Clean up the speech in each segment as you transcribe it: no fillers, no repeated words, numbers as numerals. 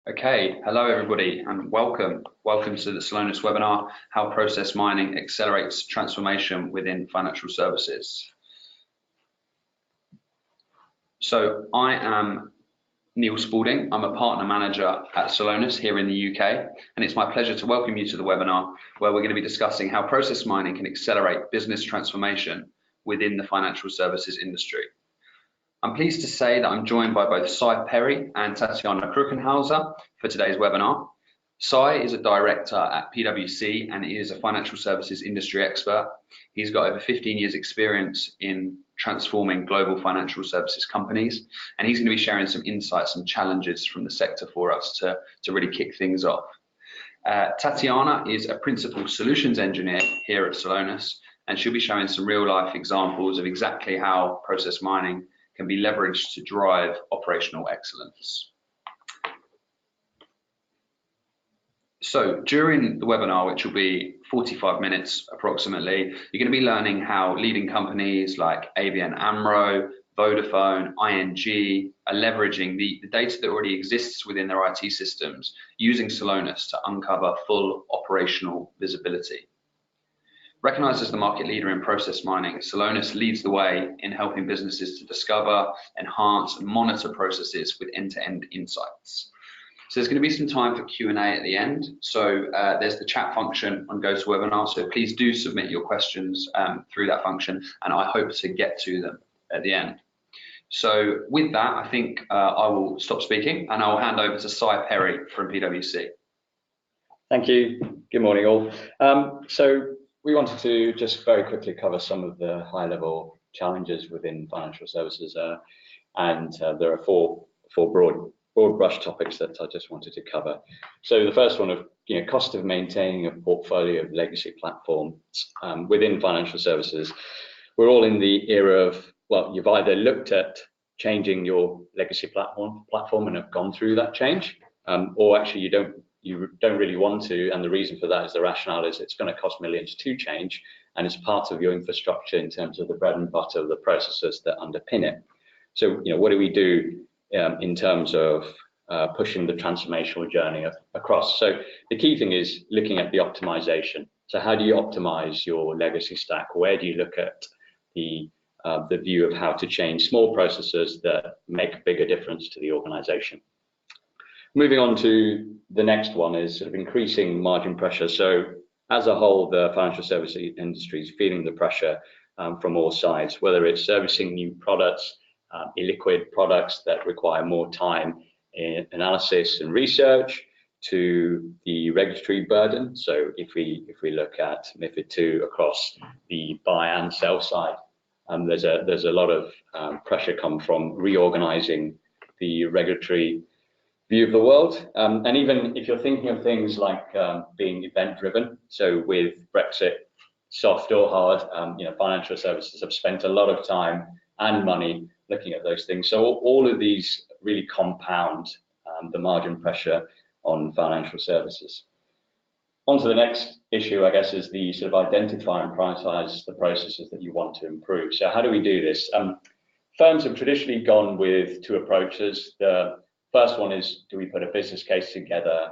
Okay, hello everybody and welcome. Welcome to the Celonis webinar, How Process Mining Accelerates Transformation Within Financial Services. So I am Neil Spalding. I'm a partner manager at Celonis here in the UK, and it's my pleasure to welcome you to the webinar where we're going to be discussing how process mining can accelerate business transformation within the financial services industry. I'm pleased to say that I'm joined by both Cy Perry and Tatiana Kruckenhauser for today's webinar. Cy is a director at PwC and is a financial services industry expert. He's got over 15 years experience in transforming global financial services companies, and he's going to be sharing some insights and challenges from the sector for us to really kick things off. Tatiana is a principal solutions engineer here at Celonis, and she'll be showing some real life examples of exactly how process mining can be leveraged to drive operational excellence. So during the webinar, which will be 45 minutes approximately, you're going to be learning how leading companies like ABN AMRO, Vodafone, ING are leveraging the data that already exists within their IT systems using Celonis to uncover full operational visibility. Recognized as the market leader in process mining, Celonis leads the way in helping businesses to discover, enhance, and monitor processes with end-to-end insights. So there's going to be some time for Q&A at the end. So there's the chat function on GoToWebinar. So please do submit your questions through that function, and I hope to get to them at the end. So with that, I think I will stop speaking and I'll hand over to Cy Perry from PwC. Thank you. Good morning, all. We wanted to just very quickly cover some of the high-level challenges within financial services, and there are four broad brush topics that I just wanted to cover. So the first one of cost of maintaining a portfolio of legacy platforms within financial services. We're all in the era of, well, you've either looked at changing your legacy platform and have gone through that change, or actually you don't really want to, and the reason for that is the rationale is it's going to cost millions to change, and it's part of your infrastructure in terms of the bread and butter of the processes that underpin it. So, what do we do in terms of pushing the transformational journey across? So the key thing is looking at the optimization. So how do you optimize your legacy stack? Where do you look at the view of how to change small processes that make a bigger difference to the organization? Moving on to the next one is sort of increasing margin pressure. So as a whole, the financial services industry is feeling the pressure from all sides, whether it's servicing new products, illiquid products that require more time in analysis and research, to the regulatory burden. So if we look at MiFID II across the buy and sell side, there's a lot of pressure come from reorganizing the regulatory view of the world, and even if you're thinking of things like being event-driven, so with Brexit, soft or hard, financial services have spent a lot of time and money looking at those things. So all of these really compound the margin pressure on financial services. On to the next issue, I guess, is the sort of identify and prioritize the processes that you want to improve. So how do we do this? Firms have traditionally gone with two approaches. The first one is, do we put a business case together,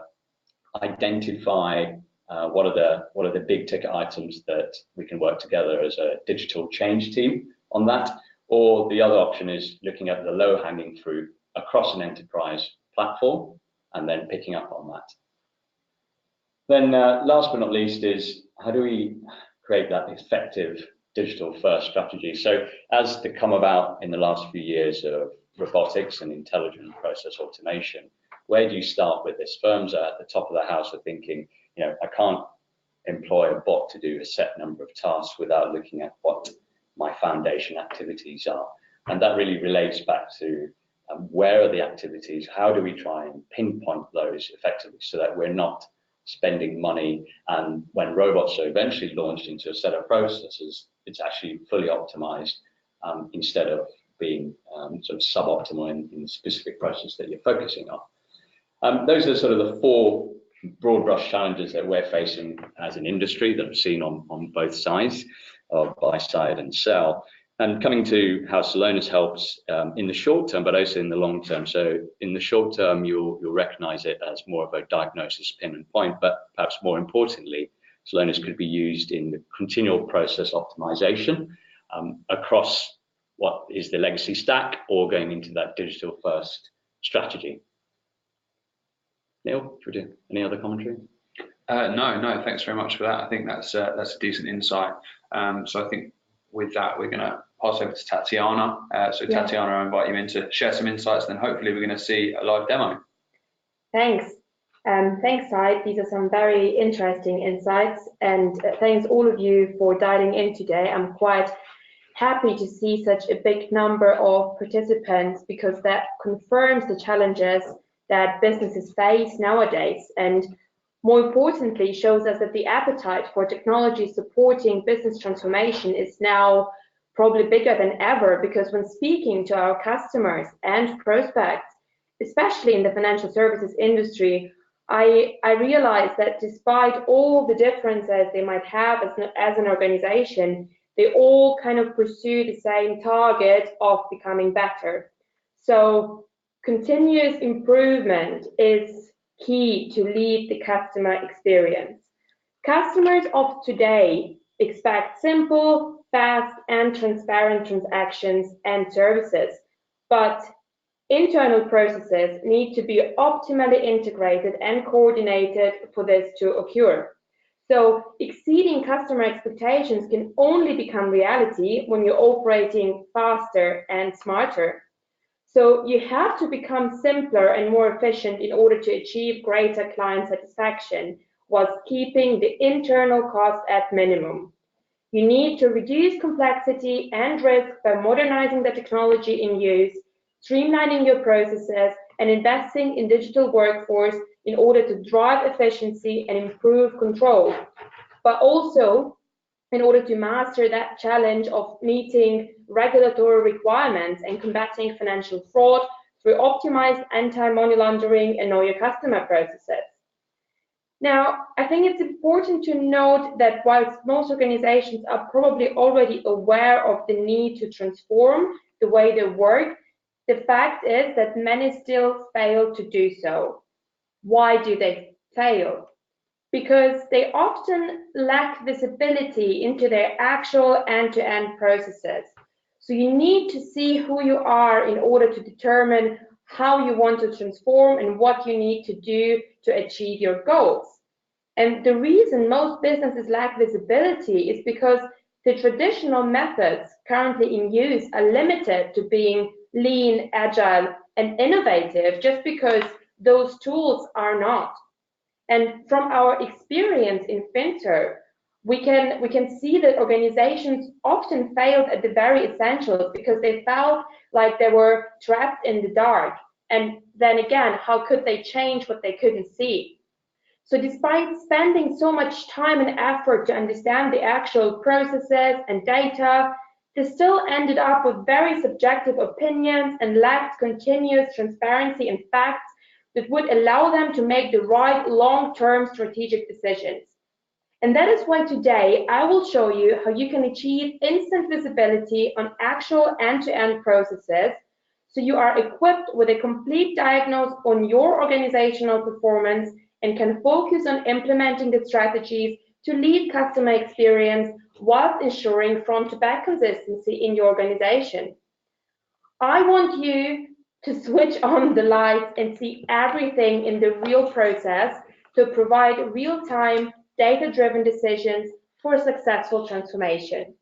identify what are the big ticket items that we can work together as a digital change team on that? Or the other option is looking at the low hanging fruit across an enterprise platform and then picking up on that. Then last but not least is, how do we create that effective digital first strategy? So as to come about in the last few years of robotics and intelligent process automation, where do you start with this? Firms are at the top of the house are thinking, I can't employ a bot to do a set number of tasks without looking at what my foundation activities are. And that really relates back to where are the activities? How do we try and pinpoint those effectively so that we're not spending money, and when robots are eventually launched into a set of processes, it's actually fully optimized instead of being sort of suboptimal in the specific process that you're focusing on. Those are sort of the four broad brush challenges that we're facing as an industry that I've seen on both sides, of buy side and sell. And coming to how Celonis helps in the short term, but also in the long term. So in the short term, you'll recognize it as more of a diagnosis pin and point, but perhaps more importantly, Celonis could be used in the continual process optimization across what is the legacy stack or going into that digital first strategy. Neil, should we do any other commentary? No, thanks very much for that. I think that's a decent insight. So I think with that, we're going to pass over to Tatiana. Tatiana, I invite you in to share some insights, then hopefully we're going to see a live demo. Thanks. Thanks, Syed. These are some very interesting insights, and thanks all of you for dialing in today. I'm quite happy to see such a big number of participants because that confirms the challenges that businesses face nowadays, and more importantly shows us that the appetite for technology supporting business transformation is now probably bigger than ever, because when speaking to our customers and prospects, especially in the financial services industry, I realize that despite all the differences they might have as an organization, they all kind of pursue the same target of becoming better. So continuous improvement is key to lead the customer experience. Customers of today expect simple, fast, and transparent transactions and services, but internal processes need to be optimally integrated and coordinated for this to occur. So exceeding customer expectations can only become reality when you're operating faster and smarter. So you have to become simpler and more efficient in order to achieve greater client satisfaction whilst keeping the internal cost at minimum. You need to reduce complexity and risk by modernizing the technology in use, streamlining your processes, and investing in digital workforce in order to drive efficiency and improve control, but also in order to master that challenge of meeting regulatory requirements and combating financial fraud through optimized anti-money laundering and know your customer processes. Now, I think it's important to note that whilst most organizations are probably already aware of the need to transform the way they work, the fact is that many still fail to do so. Why do they fail? Because they often lack visibility into their actual end-to-end processes. So you need to see who you are in order to determine how you want to transform and what you need to do to achieve your goals. And the reason most businesses lack visibility is because the traditional methods currently in use are limited to being lean, agile, and innovative just because those tools are not. And from our experience in FinServ, we can see that organizations often failed at the very essentials because they felt like they were trapped in the dark. And then again, how could they change what they couldn't see? So despite spending so much time and effort to understand the actual processes and data, they still ended up with very subjective opinions and lacked continuous transparency and facts that would allow them to make the right long-term strategic decisions. And that is why today I will show you how you can achieve instant visibility on actual end-to-end processes, so you are equipped with a complete diagnosis on your organizational performance and can focus on implementing the strategies to lead customer experience whilst ensuring front-to-back consistency in your organization. I want you to switch on the lights and see everything in the real process to provide real-time, data-driven decisions for successful transformation.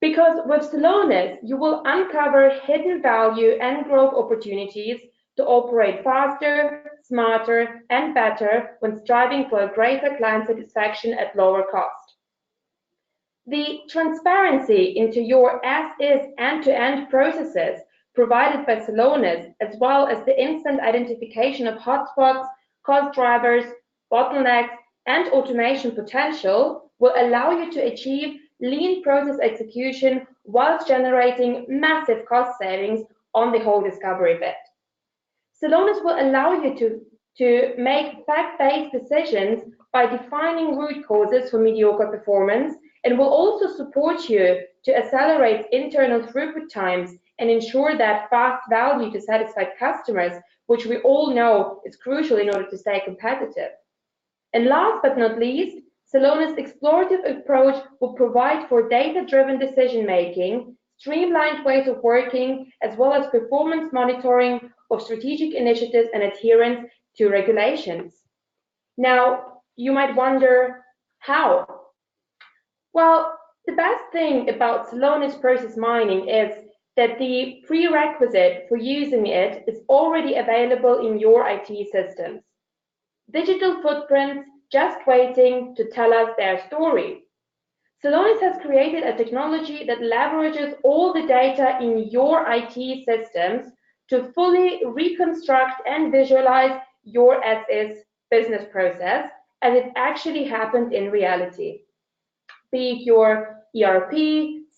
Because with Celonis, you will uncover hidden value and growth opportunities to operate faster, smarter, and better when striving for a greater client satisfaction at lower cost. The transparency into your as-is end-to-end processes provided by Celonis, as well as the instant identification of hotspots, cost drivers, bottlenecks, and automation potential will allow you to achieve lean process execution whilst generating massive cost savings on the whole discovery bit. Celonis will allow you to make fact-based decisions by defining root causes for mediocre performance and will also support you to accelerate internal throughput times and ensure that fast value to satisfied customers, which we all know is crucial in order to stay competitive. And last but not least, Celonis' explorative approach will provide for data-driven decision-making, streamlined ways of working, as well as performance monitoring of strategic initiatives and adherence to regulations. Now, you might wonder, how? Well, the best thing about Celonis process mining is that the prerequisite for using it is already available in your IT systems. Digital footprints just waiting to tell us their story. Celonis has created a technology that leverages all the data in your IT systems to fully reconstruct and visualize your as-is business process as it actually happened in reality. Be it your ERP,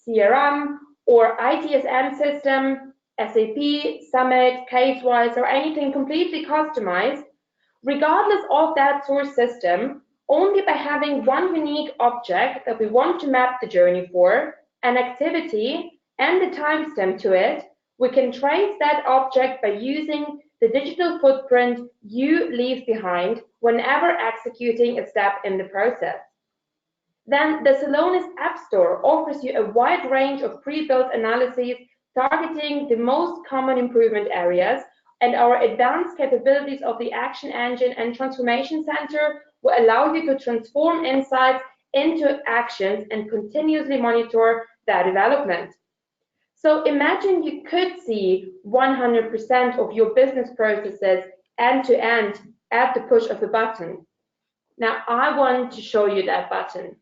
CRM, or ITSM system, SAP, Summit, Casewise, or anything completely customized, regardless of that source system, only by having one unique object that we want to map the journey for, an activity, and the timestamp to it, we can trace that object by using the digital footprint you leave behind whenever executing a step in the process. Then the Celonis App Store offers you a wide range of pre-built analyses targeting the most common improvement areas, and our advanced capabilities of the Action Engine and Transformation Center will allow you to transform insights into actions and continuously monitor their development. So imagine you could see 100% of your business processes end-to-end at the push of a button. Now I want to show you that button.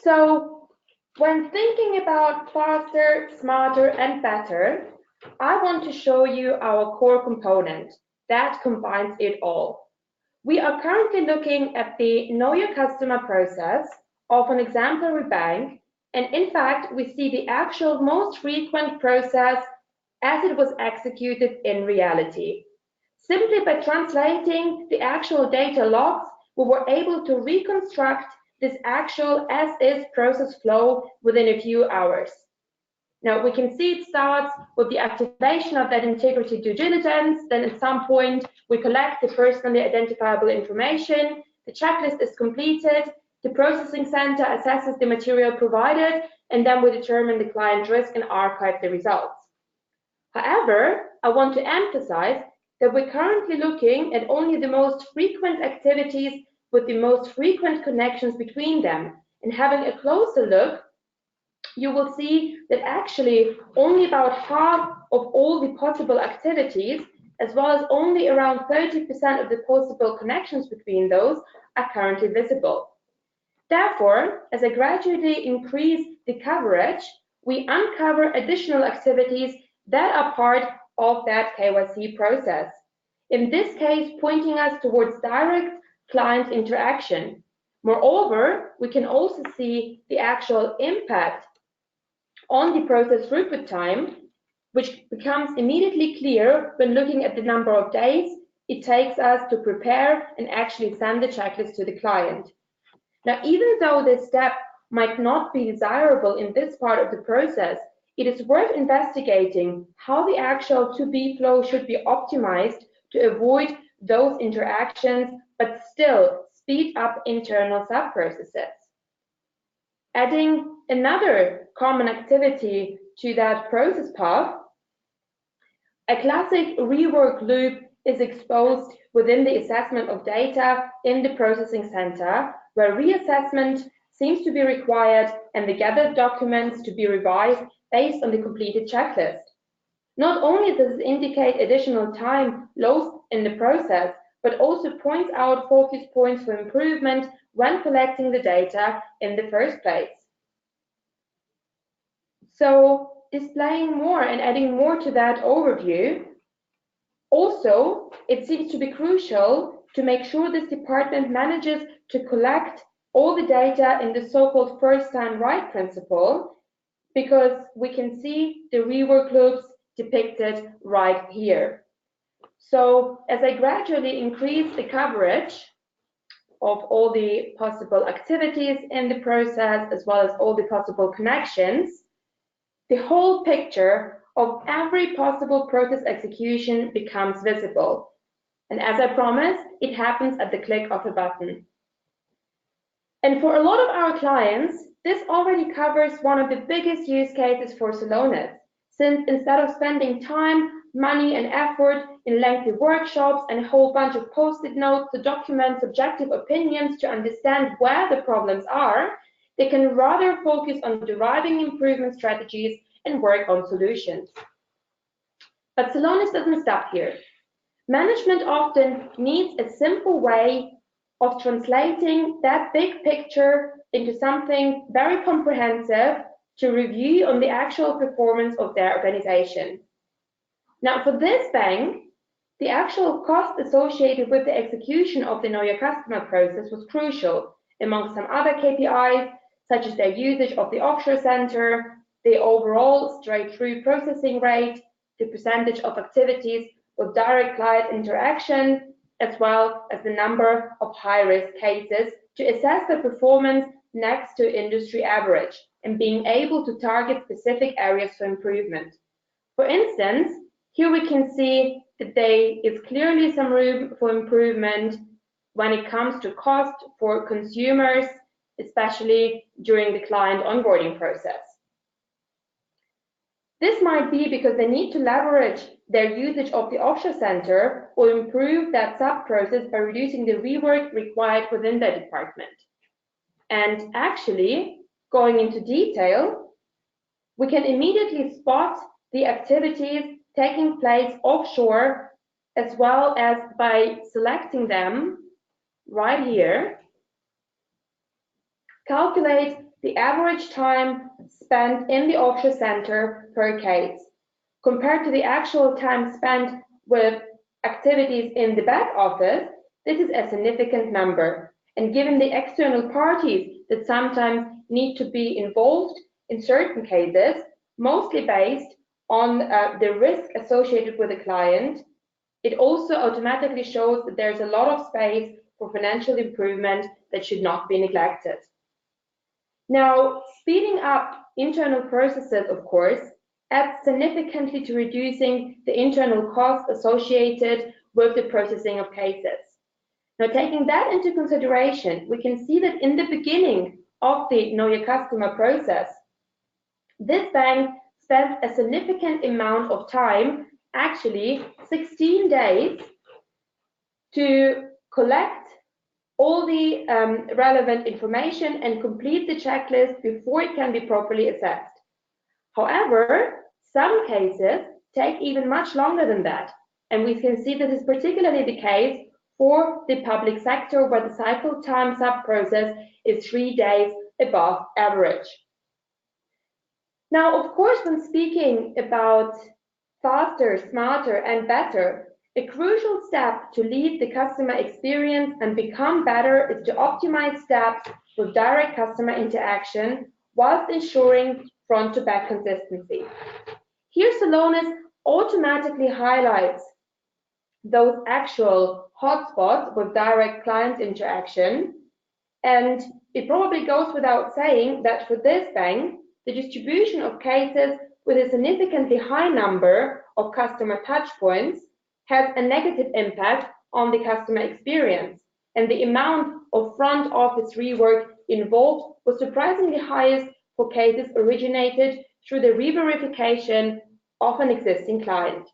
So when thinking about faster, smarter, and better, I want to show you our core component that combines it all. We are currently looking at the Know Your Customer process of an exemplary bank, and in fact, we see the actual most frequent process as it was executed in reality. Simply by translating the actual data logs, we were able to reconstruct this actual as-is process flow within a few hours. Now we can see it starts with the activation of that integrity due diligence, then at some point we collect the personally identifiable information, the checklist is completed, the processing center assesses the material provided, and then we determine the client risk and archive the results. However, I want to emphasize that we're currently looking at only the most frequent activities with the most frequent connections between them, and having a closer look, you will see that actually only about half of all the possible activities, as well as only around 30% of the possible connections between those, are currently visible. Therefore, as I gradually increase the coverage, we uncover additional activities that are part of that KYC process. In this case, pointing us towards direct client interaction. Moreover, we can also see the actual impact on the process throughput time, which becomes immediately clear when looking at the number of days it takes us to prepare and actually send the checklist to the client. Now, even though this step might not be desirable in this part of the process, it is worth investigating how the actual to-be flow should be optimized to avoid those interactions, but still speed up internal sub-processes. Adding another common activity to that process path, a classic rework loop is exposed within the assessment of data in the processing center, where reassessment seems to be required and the gathered documents to be revised based on the completed checklist. Not only does it indicate additional time lost in the process, but also points out focus points for improvement when collecting the data in the first place. So, displaying more and adding more to that overview, also, it seems to be crucial to make sure this department manages to collect all the data in the so-called first-time right principle, because we can see the rework loops depicted right here. So as I gradually increase the coverage of all the possible activities in the process, as well as all the possible connections, the whole picture of every possible process execution becomes visible. And as I promised, it happens at the click of a button. And for a lot of our clients, this already covers one of the biggest use cases for Celonis, since instead of spending time, money, and effort in lengthy workshops and a whole bunch of post-it notes to document subjective opinions to understand where the problems are, they can rather focus on deriving improvement strategies and work on solutions. But Celonis doesn't stop here. Management often needs a simple way of translating that big picture into something very comprehensive to review on the actual performance of their organization. Now, for this bank, the actual cost associated with the execution of the Know Your Customer process was crucial, among some other KPIs, such as their usage of the offshore center, the overall straight-through processing rate, the percentage of activities with direct client interaction, as well as the number of high-risk cases to assess the performance next to industry average and being able to target specific areas for improvement. For instance, here we can see that there is clearly some room for improvement when it comes to cost for consumers, especially during the client onboarding process. This might be because they need to leverage their usage of the offshore center or improve that sub-process by reducing the rework required within their department. And actually, going into detail, we can immediately spot the activities taking place offshore, as well as by selecting them right here, calculate the average time spent in the offshore center per case. Compared to the actual time spent with activities in the back office, this is a significant number. And given the external parties that sometimes need to be involved in certain cases, mostly based on the risk associated with the client, it also automatically shows that there's a lot of space for financial improvement that should not be neglected. Now, speeding up internal processes, of course, adds significantly to reducing the internal costs associated with the processing of cases. Now, taking that into consideration, we can see that in the beginning of the Know Your Customer process, this bank spent a significant amount of time, actually 16 days, to collect all the relevant information and complete the checklist before it can be properly assessed. However, some cases take even much longer than that, and we can see that this is particularly the case for the public sector, where the cycle time sub-process is 3 days above average. Now, of course, when speaking about faster, smarter, and better, a crucial step to lead the customer experience and become better is to optimize steps with direct customer interaction whilst ensuring front-to-back consistency. Here, Celonis automatically highlights those actual hotspots with direct client interaction, and it probably goes without saying that for this bank, the distribution of cases with a significantly high number of customer touchpoints has a negative impact on the customer experience, and the amount of front office rework involved was surprisingly highest for cases originated through the re-verification of an existing client.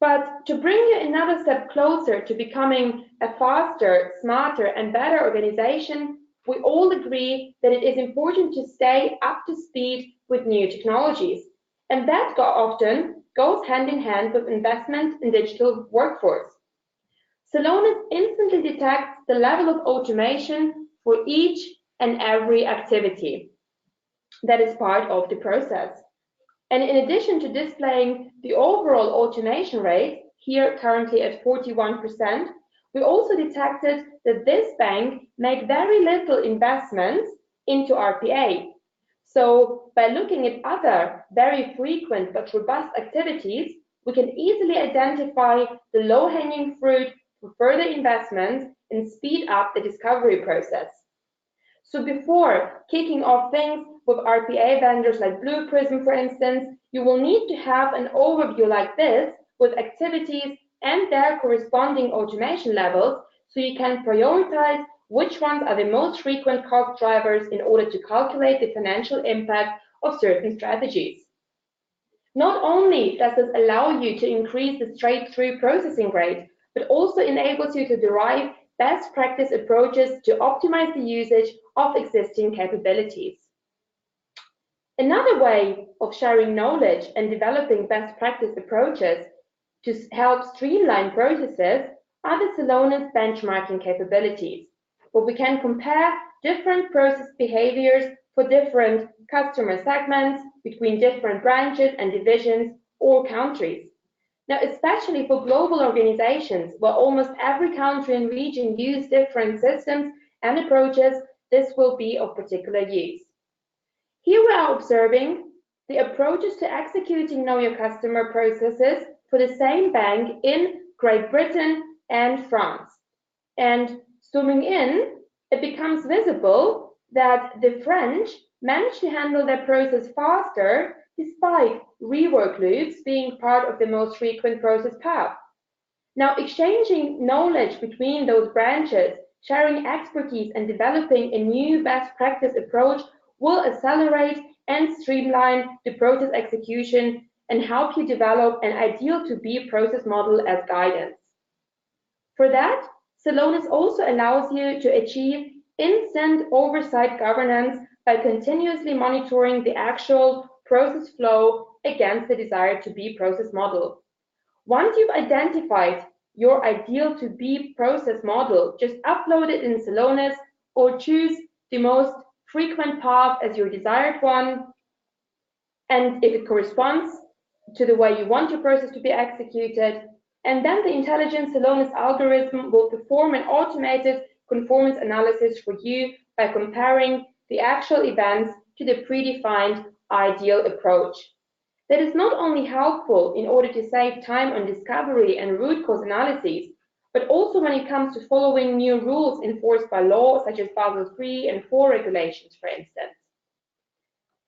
But to bring you another step closer to becoming a faster, smarter, and better organization, we all agree that it is important to stay up to speed with new technologies, and that often goes hand in hand with investment in digital workforce. Celonis instantly detects the level of automation for each and every activity that is part of the process. And in addition to displaying the overall automation rate, here currently at 41%, we also detected that this bank made very little investments into RPA. So by looking at other very frequent but robust activities, we can easily identify the low-hanging fruit for further investments and speed up the discovery process. So before kicking off things with RPA vendors like Blue Prism, for instance, you will need to have an overview like this with activities and their corresponding automation levels, so you can prioritize which ones are the most frequent cost drivers in order to calculate the financial impact of certain strategies. Not only does this allow you to increase the straight-through processing rate, but also enables you to derive best practice approaches to optimize the usage of existing capabilities. Another way of sharing knowledge and developing best practice approaches to help streamline processes are the Celonis benchmarking capabilities, where we can compare different process behaviors for different customer segments between different branches and divisions or countries. Now, especially for global organizations where almost every country and region use different systems and approaches, this will be of particular use. Here we are observing the approaches to executing Know Your Customer processes for the same bank in Great Britain and France. And zooming in, it becomes visible that the French managed to handle their process faster despite rework loops being part of the most frequent process path. Now, exchanging knowledge between those branches, sharing expertise, and developing a new best practice approach will accelerate and streamline the process execution and help you develop an ideal to-be process model as guidance. For that, Celonis also allows you to achieve instant oversight governance by continuously monitoring the actual process flow against the desired to-be process model. Once you've identified your ideal to-be process model, just upload it in Celonis or choose the most frequent path as your desired one. And if it corresponds to the way you want your process to be executed, and then the intelligent Celonis algorithm will perform an automated conformance analysis for you by comparing the actual events to the predefined ideal approach. That is not only helpful in order to save time on discovery and root cause analyses, but also when it comes to following new rules enforced by law, such as Basel III and IV regulations, for instance.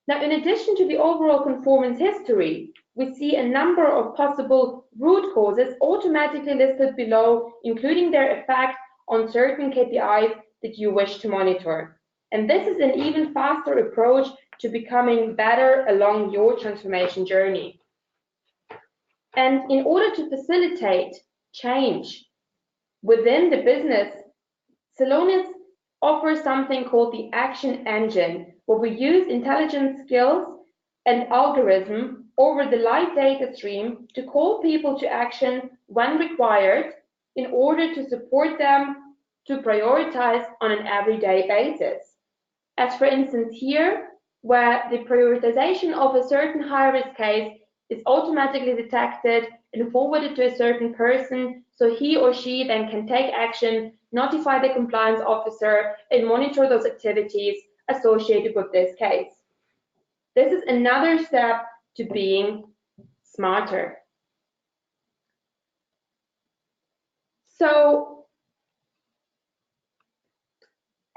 Now, in addition to the overall conformance history, we see a number of possible root causes automatically listed below, including their effect on certain KPIs that you wish to monitor. And this is an even faster approach to becoming better along your transformation journey. And in order to facilitate change within the business, Celonis offers something called the Action Engine, where we use intelligence skills and algorithm over the live data stream to call people to action when required in order to support them to prioritize on an everyday basis. As for instance here, where the prioritization of a certain high-risk case is automatically detected and forwarded to a certain person, so he or she then can take action, notify the compliance officer, and monitor those activities associated with this case. This is another step to being smarter. So,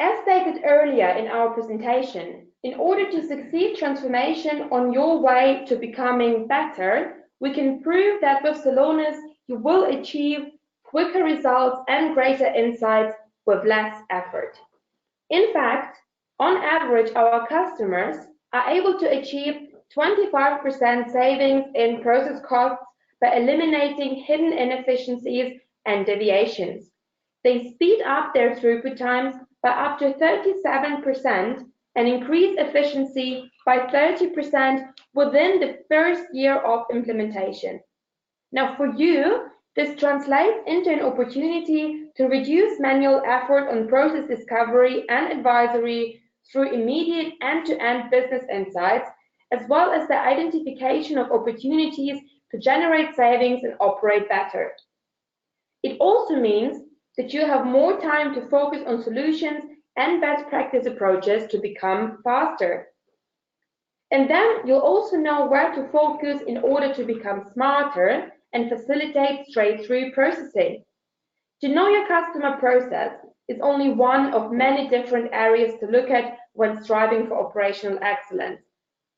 as stated earlier in our presentation, in order to succeed transformation on your way to becoming better, we can prove that with Celonis you will achieve quicker results and greater insights with less effort. In fact, on average, our customers are able to achieve 25% savings in process costs by eliminating hidden inefficiencies and deviations. They speed up their throughput times by up to 37% and increase efficiency by 30% within the first year of implementation. Now, for you, this translates into an opportunity to reduce manual effort on process discovery and advisory through immediate end-to-end business insights, as well as the identification of opportunities to generate savings and operate better. It also means that you have more time to focus on solutions and best practice approaches to become faster. And then you'll also know where to focus in order to become smarter and facilitate straight-through processing. To know your customer process is only one of many different areas to look at when striving for operational excellence.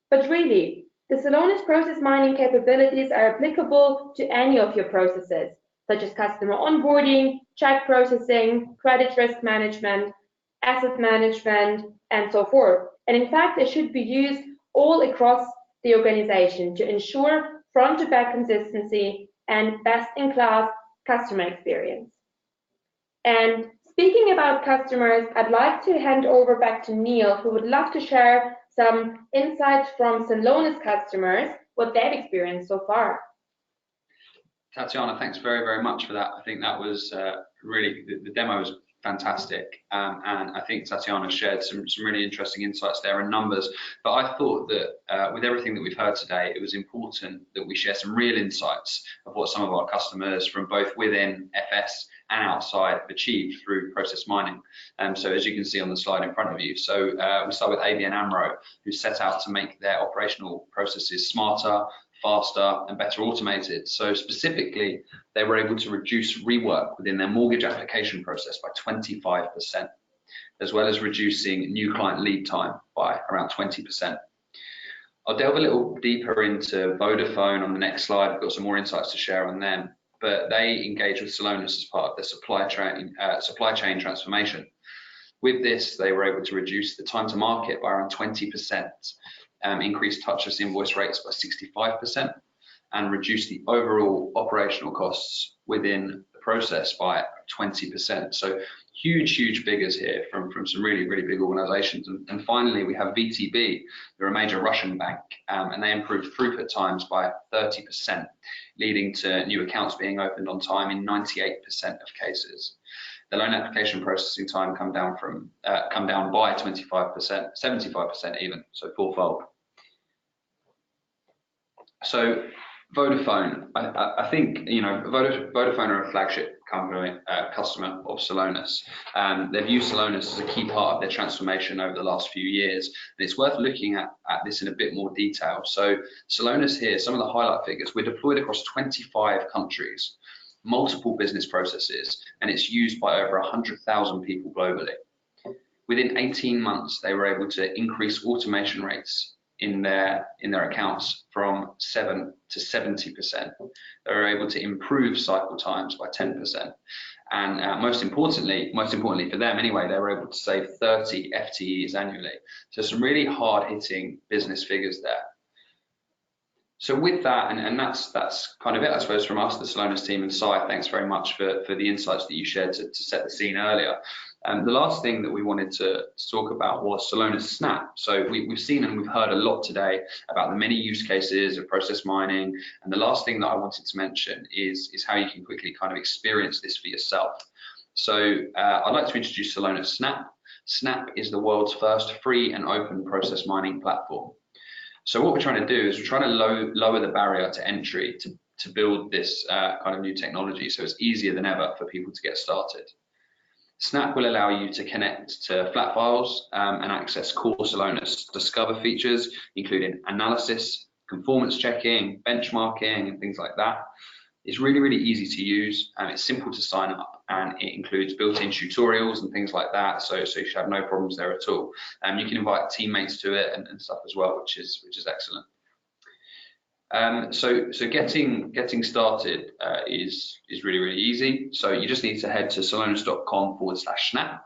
But really, the Celonis process mining capabilities are applicable to any of your processes, such as customer onboarding, check processing, credit risk management, asset management, and so forth. And in fact, they should be used all across the organization to ensure front-to-back consistency and best-in-class customer experience. And speaking about customers, I'd like to hand over back to Neil, who would love to share some insights from Celonis customers, what they've experienced so far. Tatiana, thanks very, very much for that. I think that was really, the demo was fantastic. And I think Tatiana shared some really interesting insights there and numbers. But I thought that with everything that we've heard today, it was important that we share some real insights of what some of our customers from both within FS and outside have achieved through process mining. So as you can see on the slide in front of you, so we start with ABN AMRO, who set out to make their operational processes smarter, faster and better automated. So specifically, they were able to reduce rework within their mortgage application process by 25%, as well as reducing new client lead time by around 20%. I'll delve a little deeper into Vodafone on the next slide. I've got some more insights to share on them, but they engage with Celonis as part of their supply chain transformation. With this, they were able to reduce the time to market by around 20%, increase touchless invoice rates by 65%, and reduce the overall operational costs within the process by 20%. So huge figures here from some really big organizations. And finally, we have VTB. They're a major Russian bank, and they improved throughput times by 30%, leading to new accounts being opened on time in 98% of cases. The loan application processing time come down by 25%, 75% even, so fourfold. So Vodafone, I think, you know, Vodafone are a flagship company, customer of Celonis. They've used Celonis as a key part of their transformation over the last few years. And it's worth looking at this in a bit more detail. So Celonis here, some of the highlight figures, we're deployed across 25 countries, multiple business processes, and it's used by over 100,000 people globally. Within 18 months, they were able to increase automation rates in their accounts from 7 to 70%. They were able to improve cycle times by 10%. And most importantly for them anyway, they were able to save 30 FTEs annually. So some really hard-hitting business figures there. So with that, and that's kind of it, I suppose, from us, the Celonis team, and Sai, thanks very much for the insights that you shared to set the scene earlier. The last thing that we wanted to talk about was Celonis Snap. So we've seen and we've heard a lot today about the many use cases of process mining. And the last thing that I wanted to mention is how you can quickly kind of experience this for yourself. So I'd like to introduce Celonis Snap. Snap is the world's first free and open process mining platform. So what we're trying to do is we're trying to lower the barrier to entry to build this kind of new technology, so it's easier than ever for people to get started. Snap will allow you to connect to flat files and access core Celonis Discover features, including analysis, conformance checking, benchmarking, and things like that. It's really easy to use, and it's simple to sign up, and it includes built-in tutorials and things like that, so you should have no problems there at all. You can invite teammates to it and stuff as well, which is excellent. So getting started is really easy. So you just need to head to celonis.com/snap.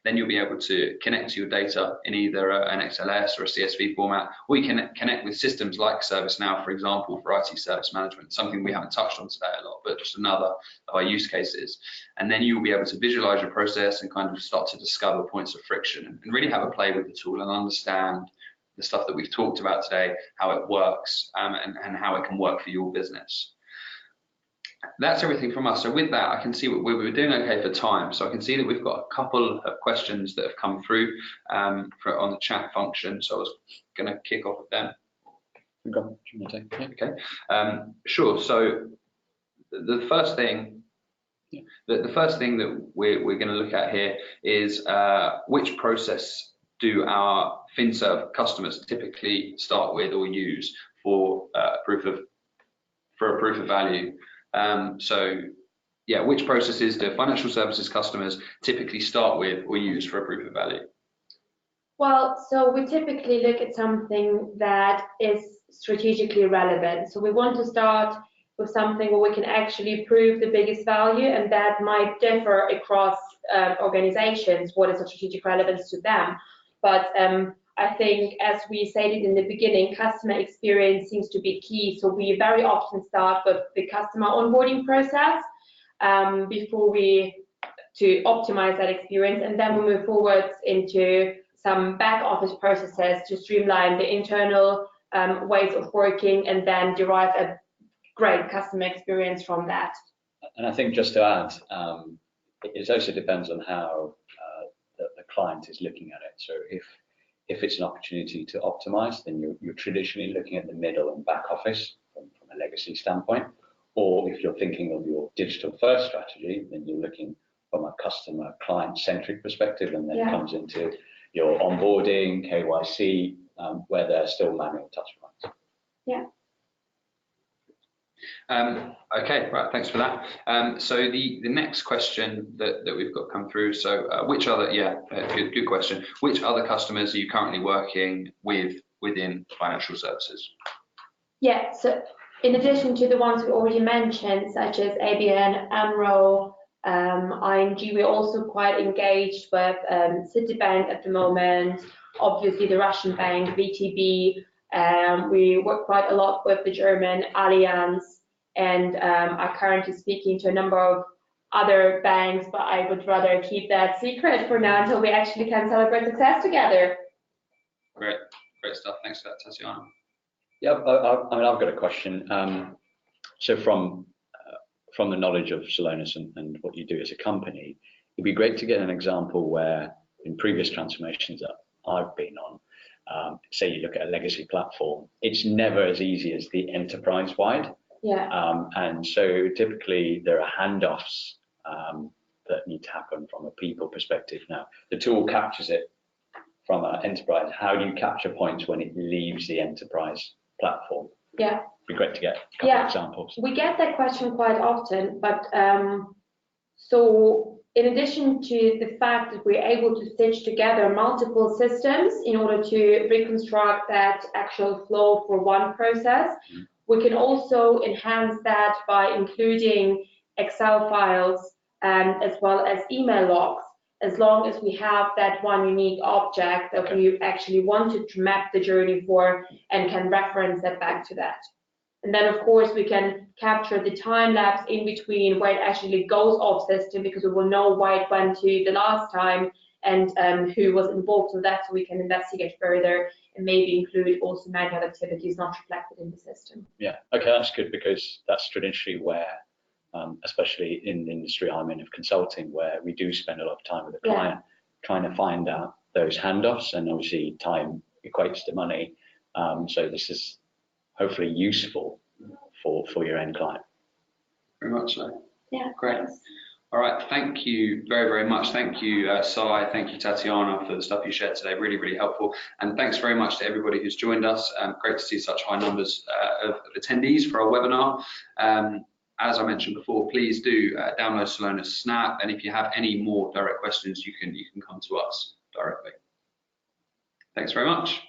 Then you'll be able to connect to your data in either an XLS or a CSV format, or you can connect with systems like ServiceNow, for example, for IT service management, something we haven't touched on today a lot, but just another of our use cases. And then you'll be able to visualize your process and kind of start to discover points of friction and really have a play with the tool and understand the stuff that we've talked about today, how it works and how it can work for your business. That's everything from us. So with that, I can see we were doing okay for time. So I can see that we've got a couple of questions that have come through on the chat function. So I was going to kick off with them. Okay. Sure. So the first thing that we're going to look at here is which process do our FinServ customers typically start with or use for a proof of value? So yeah, which processes do financial services customers typically start with or use for a proof of value? Well, so we typically look at something that is strategically relevant. So we want to start with something where we can actually prove the biggest value, and that might differ across organizations, what is the strategic relevance to them. But I think, as we stated in the beginning, customer experience seems to be key. So we very often start with the customer onboarding process before to optimize that experience, and then we move forwards into some back office processes to streamline the internal ways of working, and then derive a great customer experience from that. And I think, just to add, it also depends on how the client is looking at it. So if it's an opportunity to optimize, then you're traditionally looking at the middle and back office from a legacy standpoint. Or if you're thinking of your digital first strategy, then you're looking from a customer client centric perspective, and then it comes into your onboarding, KYC, where there are still manual touch points. Yeah. Okay, right, thanks for that. So the next question that we've got come through, so which other, good question. Which other customers are you currently working with within financial services? Yeah, so in addition to the ones we already mentioned, such as ABN, AMRO, ING, we're also quite engaged with Citibank at the moment, obviously the Russian bank, VTB. We work quite a lot with the German Allianz, and are currently speaking to a number of other banks, but I would rather keep that secret for now until we actually can celebrate success together. Great stuff. Thanks for that, Tatiana. Yeah, I mean, I've got a question. So from the knowledge of Celonis and what you do as a company, it'd be great to get an example where, in previous transformations that I've been on, say you look at a legacy platform, it's never as easy as the enterprise-wide. Yeah. And so typically there are handoffs that need to happen from a people perspective. Now, the tool captures it from an enterprise. How do you capture points when it leaves the enterprise platform? Yeah. It'd be great to get a couple of examples. We get that question quite often, but so in addition to the fact that we're able to stitch together multiple systems in order to reconstruct that actual flow for one process, we can also enhance that by including Excel files as well as email logs, as long as we have that one unique object that we actually wanted to map the journey for and can reference that back to that. And then, of course, we can capture the time lapse in between where it actually goes off system, because we will know why it went to the last time and who was involved in that, so we can investigate further and maybe include also manual activities not reflected in the system. Yeah, okay, that's good, because that's traditionally where, especially in the industry I'm in of consulting, where we do spend a lot of time with the client trying to find out those handoffs, and obviously time equates to money. So this is hopefully useful for your end client. Very much so. Yeah. Great. All right, thank you very, very much. Thank you, Sai, thank you, Tatiana, for the stuff you shared today. Really, really helpful. And thanks very much to everybody who's joined us. Great to see such high numbers of attendees for our webinar. As I mentioned before, please do download Celonis Snap, and if you have any more direct questions, you can come to us directly. Thanks very much.